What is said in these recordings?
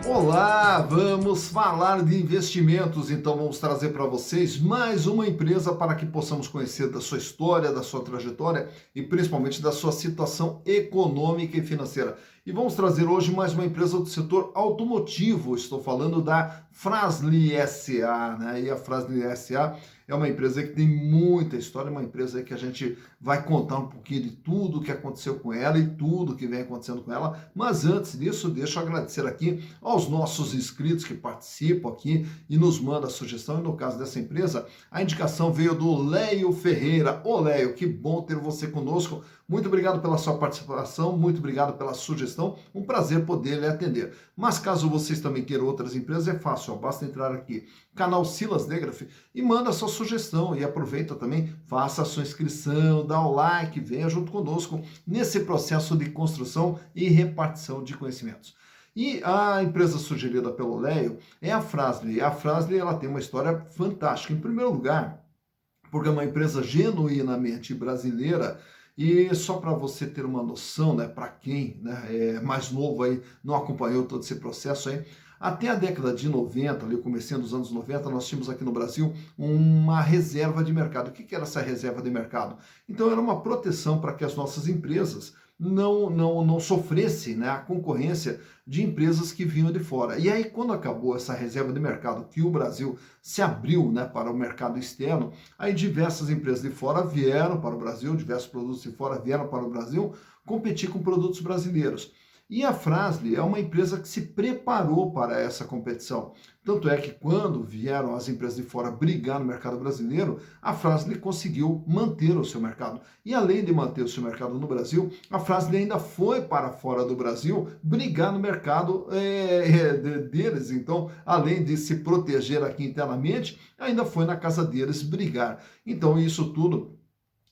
Olá, vamos falar de investimentos, então vamos trazer para vocês mais uma empresa para que possamos conhecer da sua história, da sua trajetória e principalmente da sua situação econômica e financeira. E vamos trazer hoje mais uma empresa do setor automotivo, estou falando da Fras-le SA, né? E a Fras-le SA é uma empresa que tem muita história, uma empresa que a gente vai contar um pouquinho de tudo o que aconteceu com ela e tudo que vem acontecendo com ela. Mas antes disso, deixa eu agradecer aqui aos nossos inscritos que participam aqui e nos mandam a sugestão. E no caso dessa empresa, a indicação veio do Léo Ferreira. Ô Léo, que bom ter você conosco. Muito obrigado pela sua participação, muito obrigado pela sugestão. Um prazer poder lhe atender. Mas caso vocês também queiram outras empresas, é fácil, ó, basta entrar aqui, canal Silas Degraf, e manda a sua sugestão. E aproveita também, faça a sua inscrição, dá o like, venha junto conosco nesse processo de construção e repartição de conhecimentos. E a empresa sugerida pelo Léo é a Fras-le. A Fras-le, ela tem uma história fantástica. Em primeiro lugar, porque é uma empresa genuinamente brasileira. E só para você ter uma noção, né, para quem, né, é mais novo aí, não acompanhou todo esse processo aí, até a década de 90, ali, comecinho dos anos 90, nós tínhamos aqui no Brasil uma reserva de mercado. O que era essa reserva de mercado? Então era uma proteção para que as nossas empresas não sofressem, né, a concorrência de empresas que vinham de fora. E aí, quando acabou essa reserva de mercado, que o Brasil se abriu, né, para o mercado externo, aí diversas empresas de fora vieram para o Brasil, diversos produtos de fora vieram para o Brasil competir com produtos brasileiros. E a Fras-le é uma empresa que se preparou para essa competição. Tanto é que quando vieram as empresas de fora brigar no mercado brasileiro, a Fras-le conseguiu manter o seu mercado. E além de manter o seu mercado no Brasil, a Fras-le ainda foi para fora do Brasil brigar no mercado deles. Então, além de se proteger aqui internamente, ainda foi na casa deles brigar. Então, isso tudo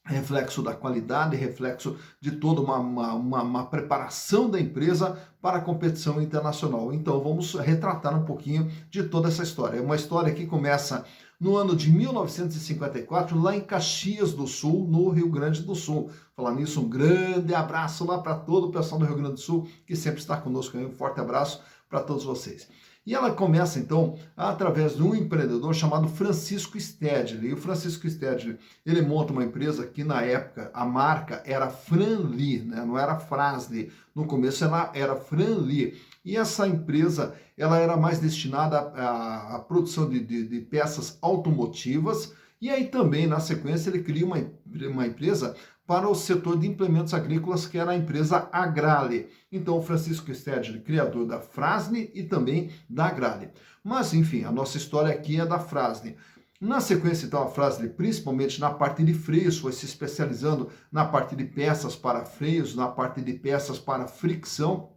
reflexo da qualidade, reflexo de toda uma preparação da empresa para a competição internacional. Então vamos retratar um pouquinho de toda essa história. É uma história que começa no ano de 1954, lá em Caxias do Sul, no Rio Grande do Sul. Falar nisso, um grande abraço lá para todo o pessoal do Rio Grande do Sul, que sempre está conosco. Um forte abraço para todos vocês. E ela começa, então, através de um empreendedor chamado Francisco Stedley. E o Francisco Stedley, ele monta uma empresa que, na época, a marca era Fras-le, né? Não era Fras-le. No começo, ela era Fras-le. E essa empresa, ela era mais destinada à produção de peças automotivas. E aí também, na sequência, ele cria uma empresa para o setor de implementos agrícolas, que era a empresa Agrale. Então, o Francisco Stedley, criador da Fras-le e também da Agrale. Mas, enfim, a nossa história aqui é da Fras-le. Na sequência, então, a Fras-le, principalmente na parte de freios, foi se especializando na parte de peças para freios, na parte de peças para fricção,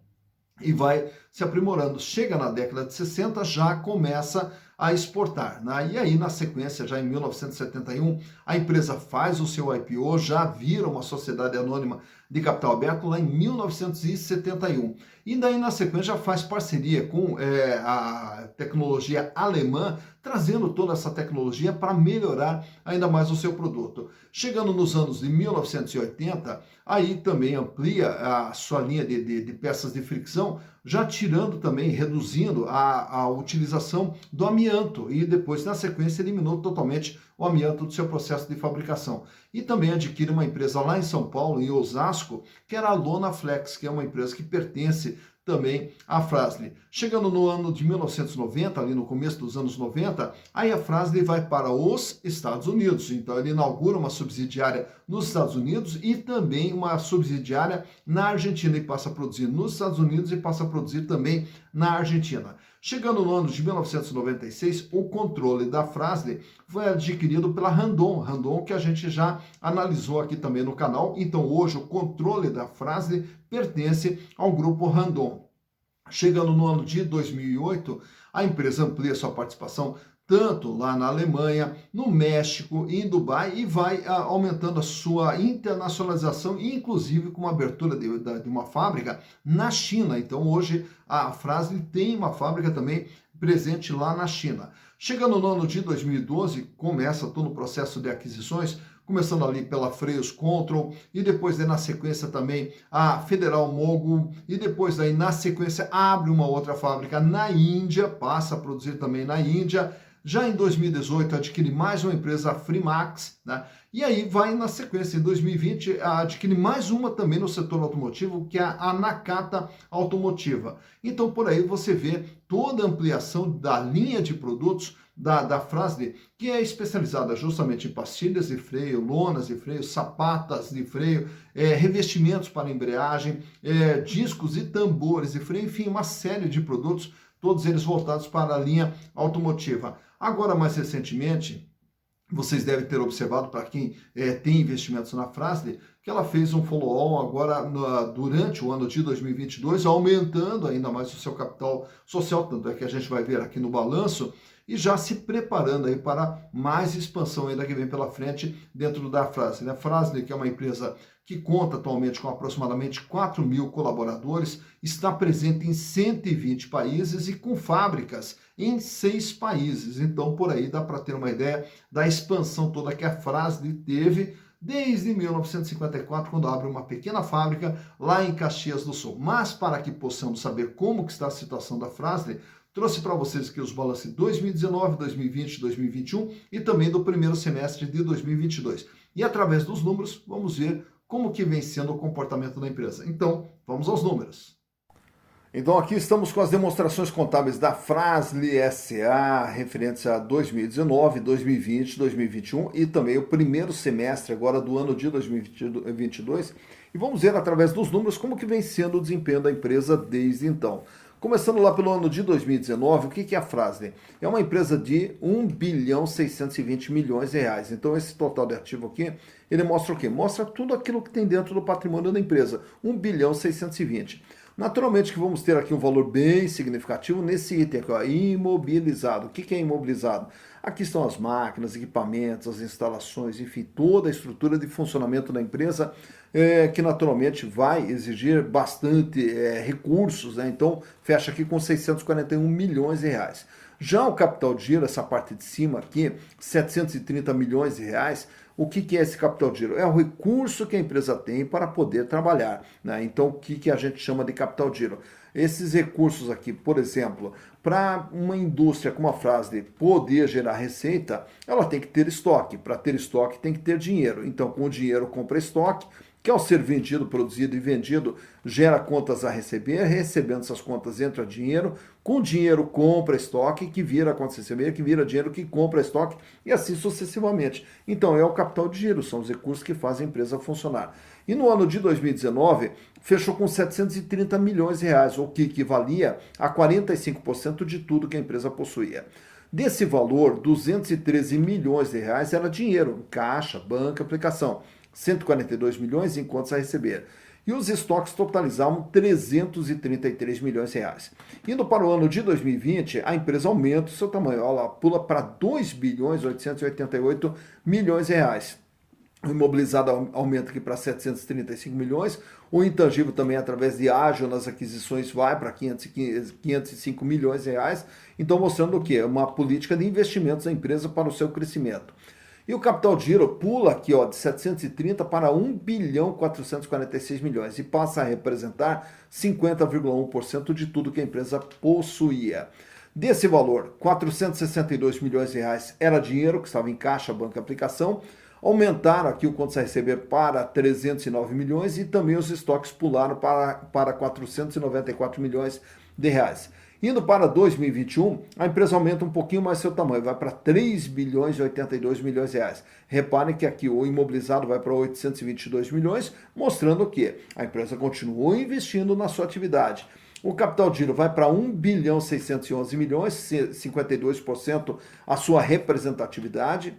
e vai se aprimorando. Chega na década de 60, já começa a exportar, né? E aí, na sequência, já em 1971, a empresa faz o seu IPO, já vira uma sociedade anônima de capital aberto lá em 1971. E daí, na sequência, já faz parceria com a tecnologia alemã, trazendo toda essa tecnologia para melhorar ainda mais o seu produto. Chegando nos anos de 1980, aí também amplia a sua linha de peças de fricção, já tirando também, reduzindo a utilização do amianto e depois, na sequência, eliminou totalmente o amianto do seu processo de fabricação. E também adquire uma empresa lá em São Paulo, em Osasco, que era a Lonaflex, que é uma empresa que pertence também a Fras-le. Chegando no ano de 1990, ali no começo dos anos 90, aí a Fras-le vai para os Estados Unidos. Então ele inaugura uma subsidiária nos Estados Unidos e também uma subsidiária na Argentina, e passa a produzir nos Estados Unidos e passa a produzir também na Argentina. Chegando no ano de 1996, o controle da Fras-le foi adquirido pela Randon. Randon, que a gente já analisou aqui também no canal. Então hoje o controle da Fras-le pertence ao grupo Randon. Chegando no ano de 2008, a empresa amplia sua participação tanto lá na Alemanha, no México e em Dubai, e vai aumentando a sua internacionalização, inclusive com a abertura de uma fábrica na China. Então hoje a Fras-le tem uma fábrica também presente lá na China. Chegando no ano de 2012, começa todo o processo de aquisições começando ali pela Freios Control, e depois daí na sequência também a Federal Mogul, e depois daí na sequência abre uma outra fábrica na Índia, passa a produzir também na Índia. Já em 2018 adquire mais uma empresa, a Freemax, né? E aí vai na sequência, em 2020, adquire mais uma também no setor automotivo, que é a Nakata Automotiva. Então por aí você vê toda a ampliação da linha de produtos da Fras-le, que é especializada justamente em pastilhas de freio, lonas de freio, sapatas de freio, revestimentos para embreagem, discos e tambores de freio, enfim, uma série de produtos, todos eles voltados para a linha automotiva. Agora, mais recentemente, vocês devem ter observado, para quem tem investimentos na Fras-le, que ela fez um follow-on agora durante o ano de 2022, aumentando ainda mais o seu capital social, tanto é que a gente vai ver aqui no balanço, e já se preparando aí para mais expansão ainda que vem pela frente dentro da Fras-le. A Fras-le, que é uma empresa que conta atualmente com aproximadamente 4.000 colaboradores, está presente em 120 países e com fábricas em 6 países. Então, por aí dá para ter uma ideia da expansão toda que a Fras-le teve desde 1954, quando abre uma pequena fábrica lá em Caxias do Sul. Mas para que possamos saber como que está a situação da Fras-le, trouxe para vocês aqui os balanços de 2019, 2020, 2021 e também do primeiro semestre de 2022. E através dos números, vamos ver como que vem sendo o comportamento da empresa. Então, vamos aos números. Então aqui estamos com as demonstrações contábeis da Fras-le S.A. referentes a 2019, 2020, 2021 e também o primeiro semestre agora do ano de 2022. E vamos ver através dos números como que vem sendo o desempenho da empresa desde então. Começando lá pelo ano de 2019, o que é a Fras-le? É uma empresa de 1 bilhão 620 milhões de reais. Então esse total de ativo aqui, ele mostra o quê? Mostra tudo aquilo que tem dentro do patrimônio da empresa, 1 bilhão 620. Naturalmente que vamos ter aqui um valor bem significativo nesse item aqui, ó, imobilizado. O que é imobilizado? Aqui estão as máquinas, equipamentos, as instalações, enfim, toda a estrutura de funcionamento da empresa, que naturalmente vai exigir bastante recursos, né? Então fecha aqui com 641 milhões de reais. Já o capital de giro, essa parte de cima aqui, 730 milhões de reais, o que é esse capital de giro? É o recurso que a empresa tem para poder trabalhar, né? Então, o que a gente chama de capital de giro? Esses recursos aqui, por exemplo, para uma indústria como a Fras-le poder gerar receita, ela tem que ter estoque. Para ter estoque, tem que ter dinheiro. Então, com o dinheiro, compra estoque, que ao ser vendido, produzido e vendido, gera contas a receber, recebendo essas contas entra dinheiro, com dinheiro compra estoque, que vira contas a receber, que vira dinheiro que compra estoque, e assim sucessivamente. Então é o capital de giro, são os recursos que fazem a empresa funcionar. E no ano de 2019, fechou com 730 milhões de reais, o que equivalia a 45% de tudo que a empresa possuía. Desse valor, 213 milhões de reais era dinheiro, caixa, banco, aplicação. 142 milhões em contas a receber. E os estoques totalizavam 333 milhões de reais. Indo para o ano de 2020, a empresa aumenta o seu tamanho. Ela pula para 2 bilhões 888 milhões de reais. O imobilizado aumenta aqui para 735 milhões. O intangível também, através de ágil nas aquisições, vai para 505 milhões de reais. Então, mostrando o quê? Uma política de investimentos da empresa para o seu crescimento. E o capital de giro pula aqui, ó, de 730 para 1 bilhão 446 milhões e passa a representar 50,1% de tudo que a empresa possuía. Desse valor, 462 milhões de reais era dinheiro que estava em caixa, banco e aplicação. Aumentaram aqui o contas a receber para 309 milhões e também os estoques pularam para 494 milhões de reais. Indo para 2021, a empresa aumenta um pouquinho mais seu tamanho, vai para 3 bilhões e 82 milhões de reais. Reparem que aqui o imobilizado vai para 822 milhões, mostrando que a empresa continuou investindo na sua atividade. O capital de giro vai para 1 bilhão 611 milhões, 52% a sua representatividade.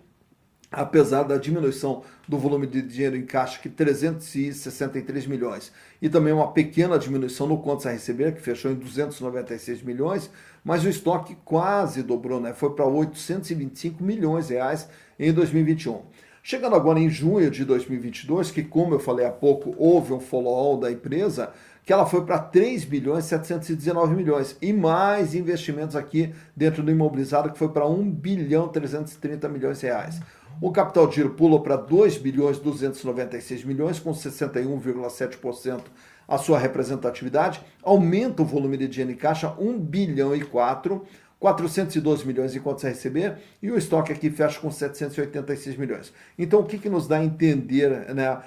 Apesar da diminuição do volume de dinheiro em caixa, que 363 milhões, e também uma pequena diminuição no contas a receber, que fechou em 296 milhões, mas o estoque quase dobrou, né? Foi para 825 milhões de reais em 2021. Chegando agora em junho de 2022, que como eu falei há pouco, houve um follow-on da empresa, que ela foi para 3 bilhões 719 milhões e mais investimentos aqui dentro do imobilizado, que foi para 1 bilhão 330 milhões de reais. O capital de giro pulou para 2 bilhões 296 milhões, com 61,7% a sua representatividade. Aumenta o volume de dinheiro em caixa, 1 bilhão e 412 milhões em contas a receber, e o estoque aqui fecha com 786 milhões. Então, o que nos dá a entender, né?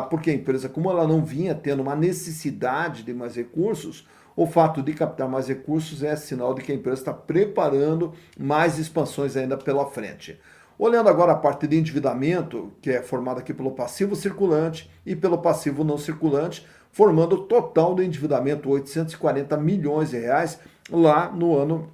Porque a empresa, como ela não vinha tendo uma necessidade de mais recursos, o fato de captar mais recursos é sinal de que a empresa está preparando mais expansões ainda pela frente. Olhando agora a parte de endividamento, que é formada aqui pelo passivo circulante e pelo passivo não circulante, formando o total do endividamento, 840 milhões de reais, lá no ano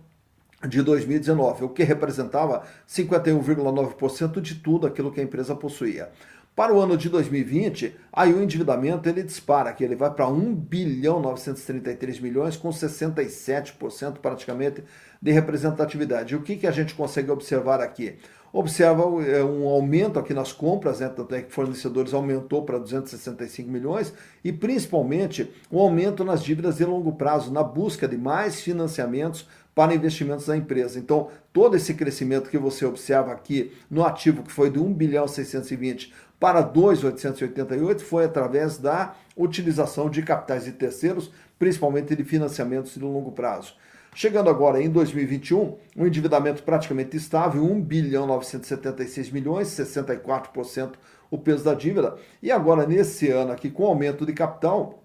de 2019, o que representava 51,9% de tudo aquilo que a empresa possuía. Para o ano de 2020, aí o endividamento ele dispara, que ele vai para 1 bilhão 933 milhões, com 67% praticamente de representatividade. E o que a gente consegue observar aqui? Observa um aumento aqui nas compras, né? Tanto é que fornecedores aumentou para 265 milhões e principalmente um aumento nas dívidas de longo prazo, na busca de mais financiamentos para investimentos da empresa. Então, todo esse crescimento que você observa aqui no ativo, que foi de 1 bilhão 620 para 2.888, foi através da utilização de capitais de terceiros, principalmente de financiamentos de longo prazo. Chegando agora em 2021, um endividamento praticamente estável, 1 bilhão 976 milhões, 64% o peso da dívida. E agora, nesse ano aqui, com aumento de capital,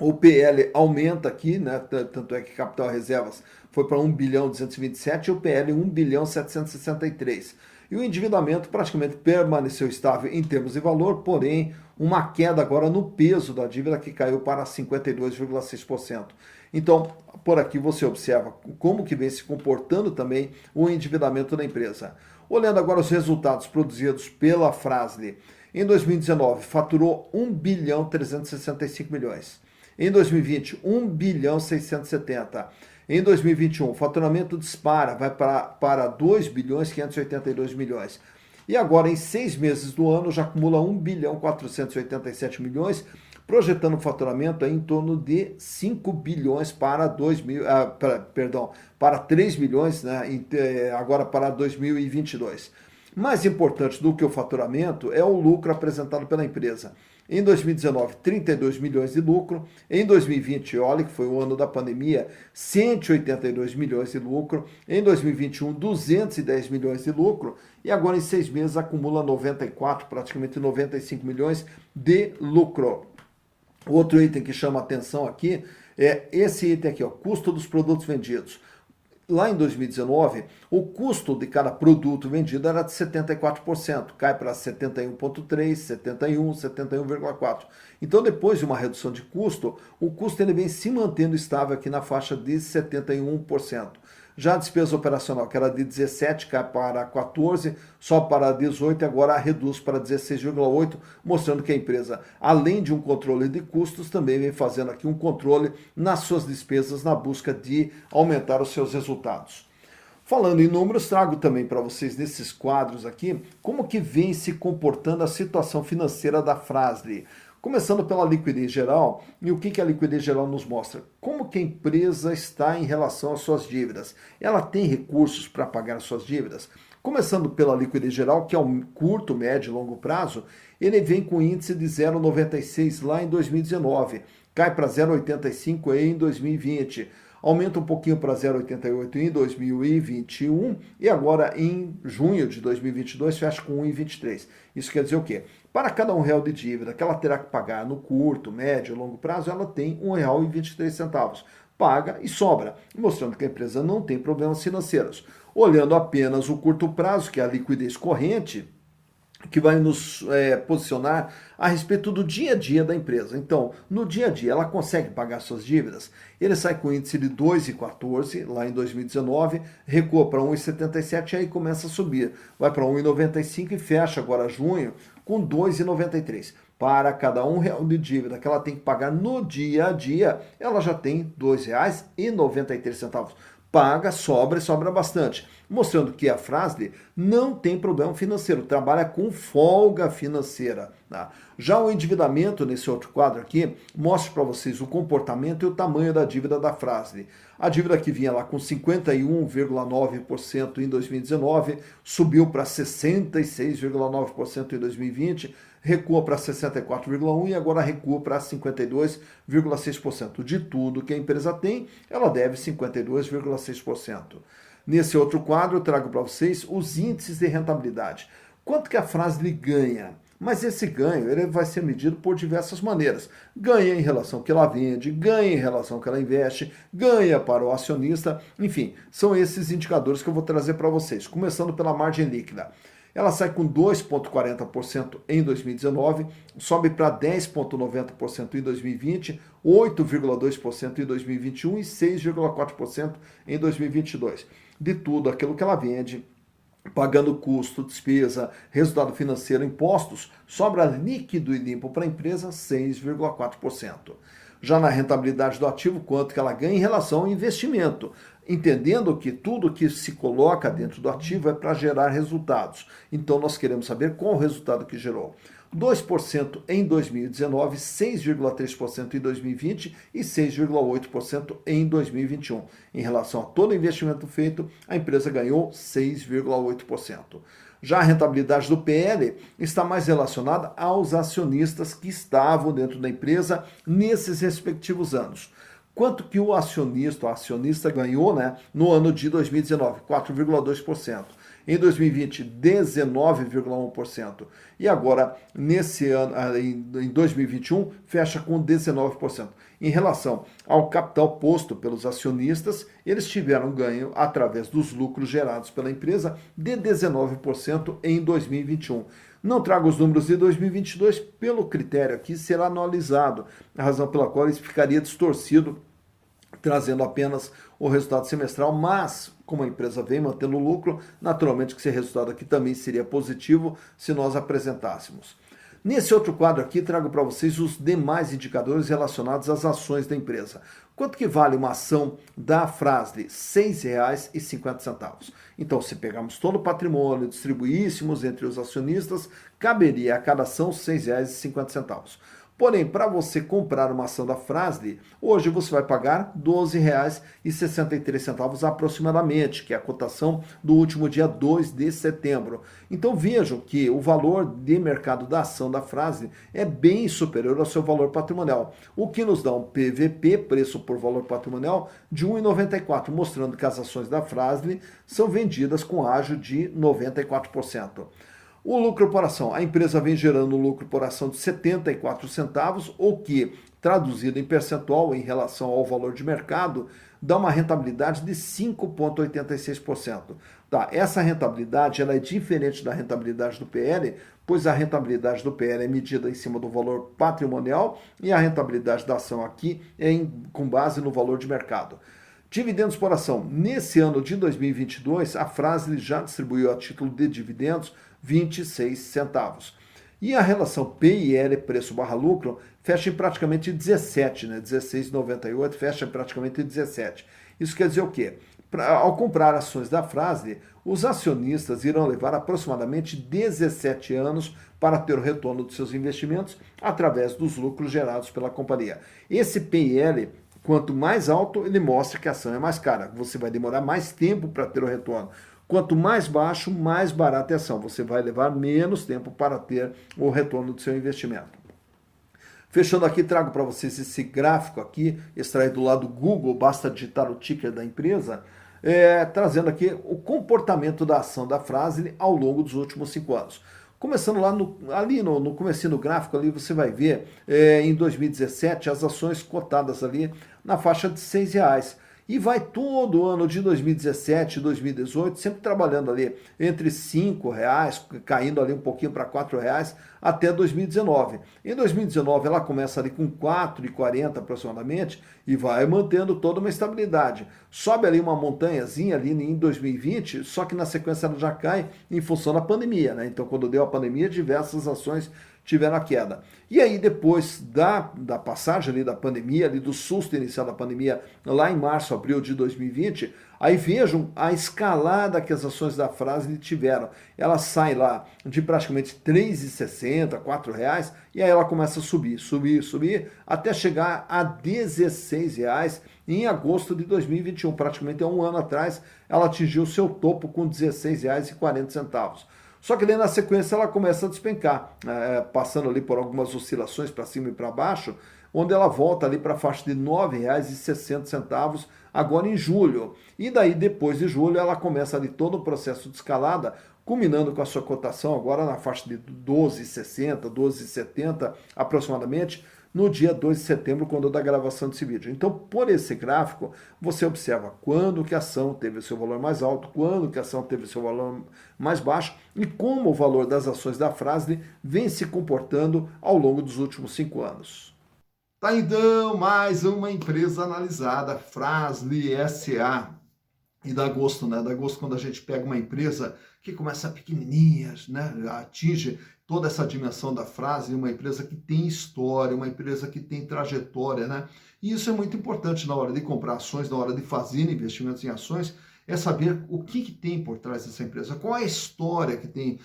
o PL aumenta aqui, né? Tanto é que capital reservas foi para 1 bilhão 227 e o PL 1 bilhão 763. E o endividamento praticamente permaneceu estável em termos de valor, porém uma queda agora no peso da dívida que caiu para 52,6%. Então, por aqui você observa como que vem se comportando também o endividamento da empresa. Olhando agora os resultados produzidos pela Fras-le, em 2019 faturou 1 bilhão 365 milhões. Em 2020, 1 bilhão 670. Em 2021, o faturamento dispara, vai para 2 bilhões 582 milhões. E agora, em 6 meses do ano, já acumula 1 bilhão 487 milhões, projetando o faturamento em torno de 5 bilhões para para 3 bilhões, né, agora para 2022. Mais importante do que o faturamento é o lucro apresentado pela empresa. Em 2019, 32 milhões de lucro. Em 2020, olha que foi o ano da pandemia, 182 milhões de lucro. Em 2021, 210 milhões de lucro. E agora em 6 meses acumula 94, praticamente 95 milhões de lucro. Outro item que chama atenção aqui é esse item aqui, ó, custo dos produtos vendidos. Lá em 2019, o custo de cada produto vendido era de 74%, cai para 71,3%, 71%, 71,4%. Então, depois de uma redução de custo, o custo ele vem se mantendo estável aqui na faixa de 71%. Já a despesa operacional, que era de 17, cai para 14, só para 18 e agora reduz para 16,8, mostrando que a empresa, além de um controle de custos, também vem fazendo aqui um controle nas suas despesas na busca de aumentar os seus resultados. Falando em números, trago também para vocês nesses quadros aqui como que vem se comportando a situação financeira da Fras-le. Começando pela liquidez geral, e o que a liquidez geral nos mostra? Como que a empresa está em relação às suas dívidas? Ela tem recursos para pagar as suas dívidas? Começando pela liquidez geral, que é o curto, médio e longo prazo, ele vem com índice de 0,96 lá em 2019, cai para 0,85 em 2020, aumenta um pouquinho para 0,88 em 2021 e agora em junho de 2022 fecha com 1,23. Isso quer dizer o quê? Para cada R$1 de dívida que ela terá que pagar no curto, médio e longo prazo, ela tem R$1,23. Paga e sobra, mostrando que a empresa não tem problemas financeiros. Olhando apenas o curto prazo, que é a liquidez corrente, que vai nos posicionar a respeito do dia a dia da empresa. Então, no dia a dia, ela consegue pagar suas dívidas? Ele sai com índice de 2,14 lá em 2019, recua para 1,77 e aí começa a subir. Vai para 1,95 e fecha agora junho com 2,93. Para cada R$1 de dívida que ela tem que pagar no dia a dia, ela já tem R$2,93. paga, sobra e sobra bastante, mostrando que a Fras-le não tem problema financeiro, trabalha com folga financeira. Tá? Já o endividamento, nesse outro quadro aqui, mostra para vocês o comportamento e o tamanho da dívida da Fras-le. A dívida que vinha lá com 51,9% em 2019, subiu para 66,9% em 2020, recua para 64,1% e agora recua para 52,6%. De tudo que a empresa tem, ela deve 52,6%. Nesse outro quadro, eu trago para vocês os índices de rentabilidade. Quanto que a Fras-le ganha? Mas esse ganho ele vai ser medido por diversas maneiras. Ganha em relação ao que ela vende, ganha em relação ao que ela investe, ganha para o acionista, enfim, são esses indicadores que eu vou trazer para vocês. Começando pela margem líquida. Ela sai com 2,40% em 2019, sobe para 10,90% em 2020, 8,2% em 2021 e 6,4% em 2022. De tudo aquilo que ela vende, pagando custo, despesa, resultado financeiro, impostos, sobra líquido e limpo para a empresa 6,4%. Já na rentabilidade do ativo, quanto que ela ganha em relação ao investimento, entendendo que tudo que se coloca dentro do ativo é para gerar resultados. Então nós queremos saber qual o resultado que gerou. 2% em 2019, 6,3% em 2020 e 6,8% em 2021. Em relação a todo o investimento feito, a empresa ganhou 6,8%. Já a rentabilidade do PL está mais relacionada aos acionistas que estavam dentro da empresa nesses respectivos anos. Quanto que o acionista ganhou, né, no ano de 2019? 4,2%. Em 2020, 19,1%. E agora, nesse ano, em 2021, fecha com 19%. Em relação ao capital posto pelos acionistas, eles tiveram ganho através dos lucros gerados pela empresa de 19% em 2021. Não trago os números de 2022 pelo critério aqui será analisado, a razão pela qual isso ficaria distorcido, trazendo apenas o resultado semestral, mas como a empresa vem mantendo lucro, naturalmente que esse resultado aqui também seria positivo se nós apresentássemos. Nesse outro quadro aqui, trago para vocês os demais indicadores relacionados às ações da empresa. Quanto que vale uma ação da Fras-le? R$ 6,50. Então, se pegarmos todo o patrimônio, distribuíssemos entre os acionistas, caberia a cada ação R$ 6,50. Porém, para você comprar uma ação da Fras-le, hoje você vai pagar R$ 12,63 aproximadamente, que é a cotação do último dia 2 de setembro. Então vejam que o valor de mercado da ação da Fras-le é bem superior ao seu valor patrimonial, o que nos dá um PVP, preço por valor patrimonial, de 1,94, mostrando que as ações da Fras-le são vendidas com ágio de 94%. O lucro por ação, a empresa vem gerando um lucro por ação de 74 centavos, o que, traduzido em percentual em relação ao valor de mercado, dá uma rentabilidade de 5,86%. Tá, essa rentabilidade ela é diferente da rentabilidade do PL, pois a rentabilidade do PL é medida em cima do valor patrimonial e a rentabilidade da ação aqui é com base no valor de mercado. Dividendos por ação. Nesse ano de 2022, a Fras-le já distribuiu a título de dividendos 26 centavos. E a relação PIL, preço barra lucro, fecha em praticamente 17, né? 16,98, fecha em praticamente 17. Isso quer dizer o quê? Ao comprar ações da Fras-le, os acionistas irão levar aproximadamente 17 anos para ter o retorno dos seus investimentos através dos lucros gerados pela companhia. Esse PIL, quanto mais alto, ele mostra que a ação é mais cara. Você vai demorar mais tempo para ter o retorno. Quanto mais baixo, mais barata é a ação. Você vai levar menos tempo para ter o retorno do seu investimento. Fechando aqui, trago para vocês esse gráfico aqui, extraído lá do Google, basta digitar o ticker da empresa, trazendo aqui o comportamento da ação da Fras-le ao longo dos últimos 5 anos. Começando lá no comecinho do gráfico, ali você vai ver, em 2017, as ações cotadas ali na faixa de R$ 6,00. E vai todo o ano de 2017 e 2018, sempre trabalhando ali entre R$ 5,00, caindo ali um pouquinho para R$ 4,00, até 2019. Em 2019 ela começa ali com R$ 4,40 aproximadamente e vai mantendo toda uma estabilidade. Sobe ali uma montanhazinha ali em 2020, só que na sequência ela já cai em função da pandemia, né? Então quando deu a pandemia, diversas ações tiveram a queda. E aí, depois da passagem ali da pandemia, ali do susto inicial da pandemia, lá em março, abril de 2020, aí vejam a escalada que as ações da Fras-le tiveram. Ela sai lá de praticamente R$ 3,60, R$ 4, e aí ela começa a subir, até chegar a R$ 16 em agosto de 2021. Praticamente há um ano atrás, ela atingiu seu topo com R$ 16,40. Só que daí na sequência ela começa a despencar, passando ali por algumas oscilações para cima e para baixo, onde ela volta ali para a faixa de R$ 9,60 agora em julho. E daí depois de julho ela começa ali todo o processo de escalada, culminando com a sua cotação agora na faixa de 12,60, 12,70 aproximadamente, no dia 2 de setembro, quando da gravação desse vídeo. Então, por esse gráfico, você observa quando que a ação teve o seu valor mais alto, quando que a ação teve o seu valor mais baixo e como o valor das ações da Fras-le vem se comportando ao longo dos últimos 5 anos. Tá então mais uma empresa analisada, Fras-le SA. E dá gosto, né? Dá gosto quando a gente pega uma empresa que começa pequenininha, né? Atinge toda essa dimensão da frase, uma empresa que tem história, uma empresa que tem trajetória, né? E isso é muito importante na hora de comprar ações, na hora de fazer investimentos em ações, é saber o que tem por trás dessa empresa, qual é a história que tem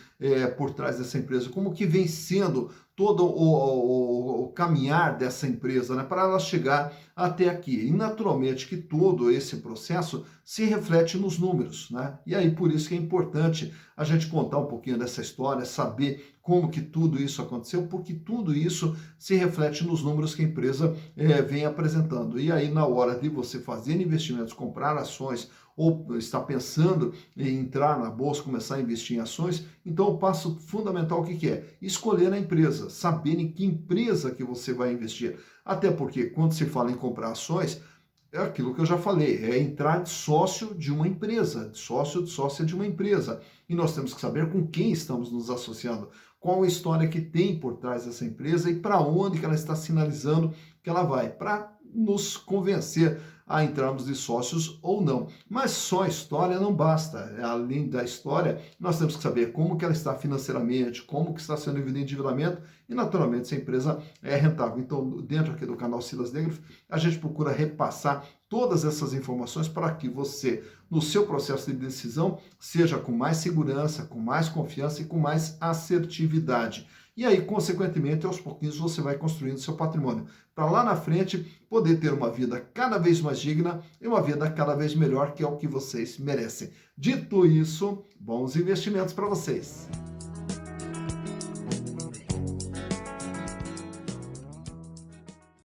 por trás dessa empresa, como que vem sendo todo o caminhar dessa empresa, né, para ela chegar até aqui. E naturalmente que todo esse processo se reflete nos números, né? E aí por isso que é importante a gente contar um pouquinho dessa história, saber como que tudo isso aconteceu, porque tudo isso se reflete nos números que a empresa vem apresentando. E aí na hora de você fazer investimentos, comprar ações ou está pensando em entrar na bolsa, começar a investir em ações, então o passo fundamental o que é? Escolher a empresa, saber em que empresa que você vai investir. Até porque quando se fala em comprar ações, é aquilo que eu já falei, é entrar de sócio de uma empresa, de sócia de uma empresa. E nós temos que saber com quem estamos nos associando, qual a história que tem por trás dessa empresa e para onde que ela está sinalizando que ela vai, para nos convencer a entrarmos de sócios ou não. Mas só a história não basta. Além da história, nós temos que saber como que ela está financeiramente, como que está sendo o endividamento e, naturalmente, se a empresa é rentável. Então, dentro aqui do canal Silas Negro, a gente procura repassar todas essas informações para que você, no seu processo de decisão, seja com mais segurança, com mais confiança e com mais assertividade. E aí, consequentemente, aos pouquinhos você vai construindo seu patrimônio, para lá na frente poder ter uma vida cada vez mais digna e uma vida cada vez melhor, que é o que vocês merecem. Dito isso, bons investimentos para vocês.